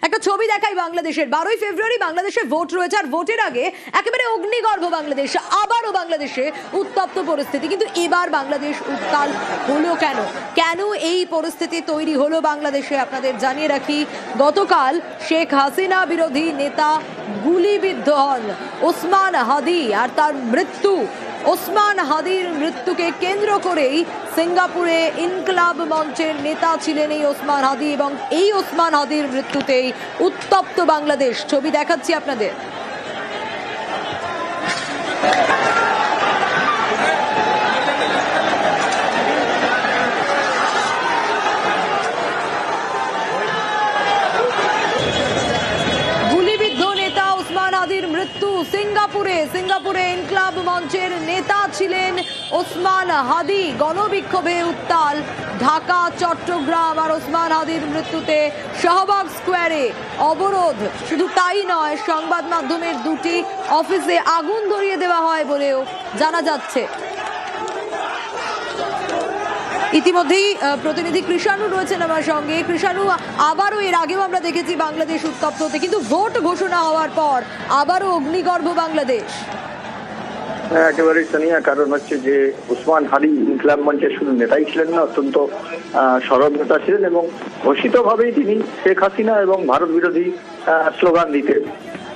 একটা ছবি দেখাই বাংলাদেশের 12ই ফেব্রুয়ারি বাংলাদেশে ভোট রয়েছে আর ভোটের আগে একেবারে অগ্নিগর্ভ বাংলাদেশ, আবারও বাংলাদেশে উত্তপ্ত পরিস্থিতি। কিন্তু এবার বাংলাদেশ উত্তাল হলো কেন? কেন এই পরিস্থিতি তৈরি হলো বাংলাদেশে? আপনাদের জানিয়ে রাখি, গতকাল শেখ হাসিনা বিরোধী নেতা গুলিবিদ্ধ হন ওসমান হাদি, আর তার মৃত্যু, ওসমান হাদির মৃত্যুকে কেন্দ্র করেই সিঙ্গাপুরে ইনকলাব মঞ্চের নেতা ছিলেন এই ওসমান হাদি, এবং এই ওসমান হাদির মৃত্যুতেই উত্তপ্ত বাংলাদেশ। ছবি দেখাচ্ছি আপনাদের। মৃত্যু সিঙ্গাপুরে ইনকলাব মঞ্চের নেতা ছিলেন ওসমান হাদি। গণবিক্ষোভে উত্তাল ঢাকা, চট্টগ্রাম। আর ওসমান হাদির মৃত্যুতে শাহবাগ স্কোয়ারে অবরোধ। শুধু তাই নয়, সংবাদ মাধ্যমের দুটি অফিসে আগুন ধরিয়ে দেওয়া হয় বলেও জানা যাচ্ছে। ইতিমধ্যেই প্রতিনিধি কৃষাণু রয়েছেন আমার সঙ্গে। কৃষাণু, আবারও এর আগেও আমরা দেখেছি বাংলাদেশ উত্তপ্ত হতে, কিন্তু ভোট ঘোষণা হওয়ার পর আবারও অগ্নিগর্ভ বাংলাদেশ। একেবারে সানিয়া, কারণ হচ্ছে যে ওসমান হাদি ইনকলাব মঞ্চের শুধু নেতাই ছিলেন না, অত্যন্ত সরব নেতা ছিলেন এবং ঘোষিতভাবেই তিনি শেখ হাসিনা এবং ভারত বিরোধী স্লোগান দিতেন।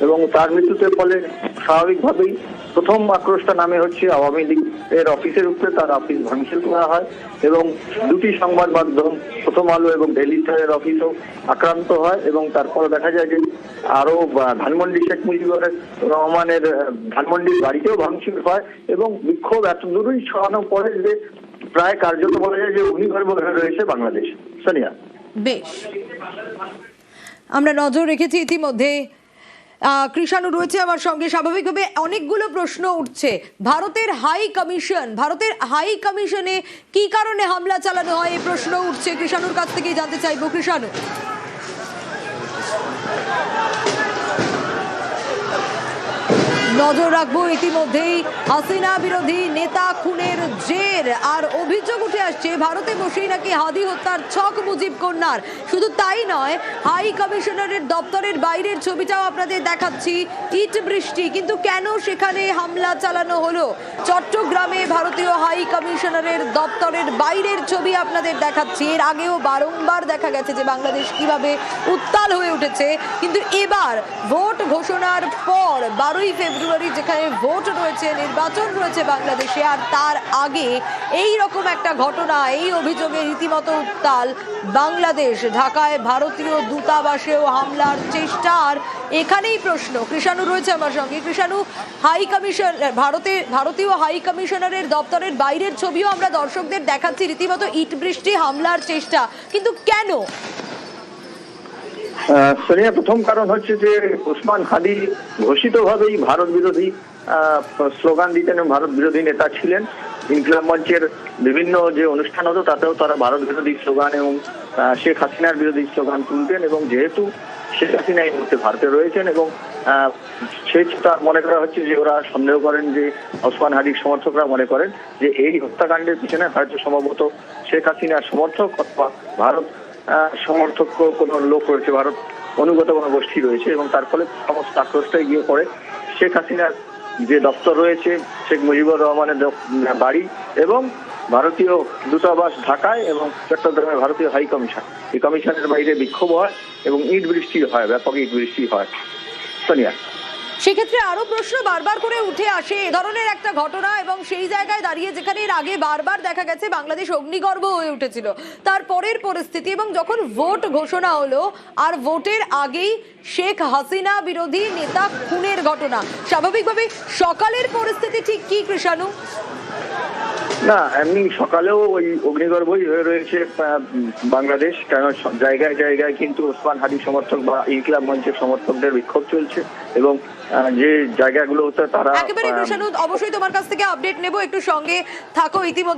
এবং তার মৃত্যুতে ফলে স্বাভাবিকভাবেই প্রথম আক্রোশটা নামে হচ্ছে আওয়ামী লীগের অফিসের উপরে। তার অফিস ভাঙচুর করা হয় এবং দুটি সংবাদ মাধ্যম, প্রথম আলো এবং ডেইলি স্টারের অফিসও আক্রান্ত হয়। এবং তারপরে দেখা যায় যে আরো ধানমন্ডি শেখ মুজিবুর রহমানের ধানমন্ডির বাড়িতেও ভাঙচুর হয় এবং বিক্ষোভ এত দূরই ছড়ানোর পরে যে প্রায় কার্যত বলা যায় যে অগ্নিগর্ভ হয়ে রয়েছে বাংলাদেশ। সানিয়া, বেশ, আমরা নজর রেখেছি ইতিমধ্যে। কৃষাণু রয়েছে আমার সঙ্গে। স্বাভাবিকভাবে অনেকগুলো প্রশ্ন উঠছে। ভারতের হাই কমিশনে কি কারণে হামলা চালানো হয়, এই প্রশ্ন উঠছে। কৃষাণুর কাছ থেকেই জানতে চাইবো। কৃষাণু, নজর রাখবো ইতিমধ্যেই হাসিনা বিরোধী নেতা খুনের জের আর অভিযোগ উঠে আসছে ভারতে বসেই নাকি হাদি হত্যার ছক মুজিব কন্যার। শুধু তাই নয়, হাই কমিশনারের দপ্তরের বাইরের ছবিটাও আপনাদের দেখাচ্ছি। ইট বৃষ্টি, কিন্তু কেন সেখানে হামলা চালানো হলো? চট্টগ্রামে ভারতীয় হাই কমিশনারের দপ্তরের বাইরের ছবি আপনাদের দেখাচ্ছি। এর আগেও বারংবার দেখা গেছে যে বাংলাদেশ কিভাবে উত্তাল হয়ে উঠেছে, কিন্তু এবার ভোট ঘোষণার পর 12ই ফেব্রুয়ারি যেখানে ভোট রয়েছে, নির্বাচন রয়েছে বাংলাদেশে, আর তার আগে এই রকম একটা ঘটনা, এই অভিযোগে রীতিমতো উত্তাল বাংলাদেশ। ঢাকায় ভারতীয় দূতাবাসেও হামলার চেষ্টা। আর এখানেই প্রশ্ন, কৃষাণু রয়েছে আমার সঙ্গে। কৃষাণু, ভারতীয় হাই কমিশনারের দপ্তরের বাইরের ছবিও আমরা দর্শকদের দেখাচ্ছি। রীতিমতো ইট বৃষ্টি, হামলার চেষ্টা, কিন্তু কেন? সোনিয়া, প্রথম কারণ হচ্ছে যে ওসমান হাদি ঘোষিতভাবেই ভারত বিরোধী স্লোগান দিতেন এবং ভারত বিরোধী নেতা ছিলেন। ইনকলাব মঞ্চের বিভিন্ন যে অনুষ্ঠান হতো তাতেও তারা ভারত বিরোধী স্লোগান এবং শেখ হাসিনার বিরোধী স্লোগান তুলতেন। এবং যেহেতু শেখ হাসিনা এই মুহূর্তে ভারতে রয়েছেন এবং সেটা মনে করা হচ্ছে যে ওরা সন্দেহ করেন যে ওসমান হাদির সমর্থকরা মনে করেন যে এই হত্যাকাণ্ডের পিছনে হয়তো সম্ভবত শেখ হাসিনার সমর্থক অথবা ভারত সমর্থক কোনো লোক রয়েছে, ভারত অনুগত কোনো গোষ্ঠী রয়েছে। এবং তার ফলে সমস্ত আক্রোশটা গিয়ে পড়ে শেখ হাসিনার যে দপ্তর রয়েছে, শেখ মুজিবুর রহমানের বাড়ি এবং ভারতীয় দূতাবাস ঢাকায় এবং চট্টগ্রামে ভারতীয় হাই কমিশন। এই কমিশনের বাইরে বিক্ষোভ হয় এবং ইট বৃষ্টি হয়, ব্যাপক ইট বৃষ্টি হয়। সোনিয়া, সেক্ষেত্রে আরো প্রশ্ন বারবার করে উঠে আসে এ ধরনের একটা ঘটনা, এবং সেই জায়গায় দাঁড়িয়ে যেখানে এর আগে বারবার দেখা গেছে বাংলাদেশ অগ্নিগর্ভ হয়ে উঠেছিল, তারপরের পরিস্থিতি এবং যখন ভোট ঘোষণা হলো আর ভোটের আগেই শেখ হাসিনা বিরোধী নেতা খুনের ঘটনা, স্বাভাবিকভাবে সকালের পরিস্থিতি ঠিক কি কৃষাণু? না, এমনি সকালেও ওই অগ্নিগর্ভই হয়ে রয়েছে বাংলাদেশ। কেন জায়গায় জায়গায় কিন্তু ওসমান হাদি সমর্থক বা ইনকলাব মঞ্চের সমর্থকদের বিক্ষোভ চলছে এবং যে জায়গাগুলো হচ্ছে তারা একেবারে কৃষাণু, অবশ্যই তোমার কাছ থেকে আপডেট নেব, একটু সঙ্গে থাকো। ইতিমধ্যে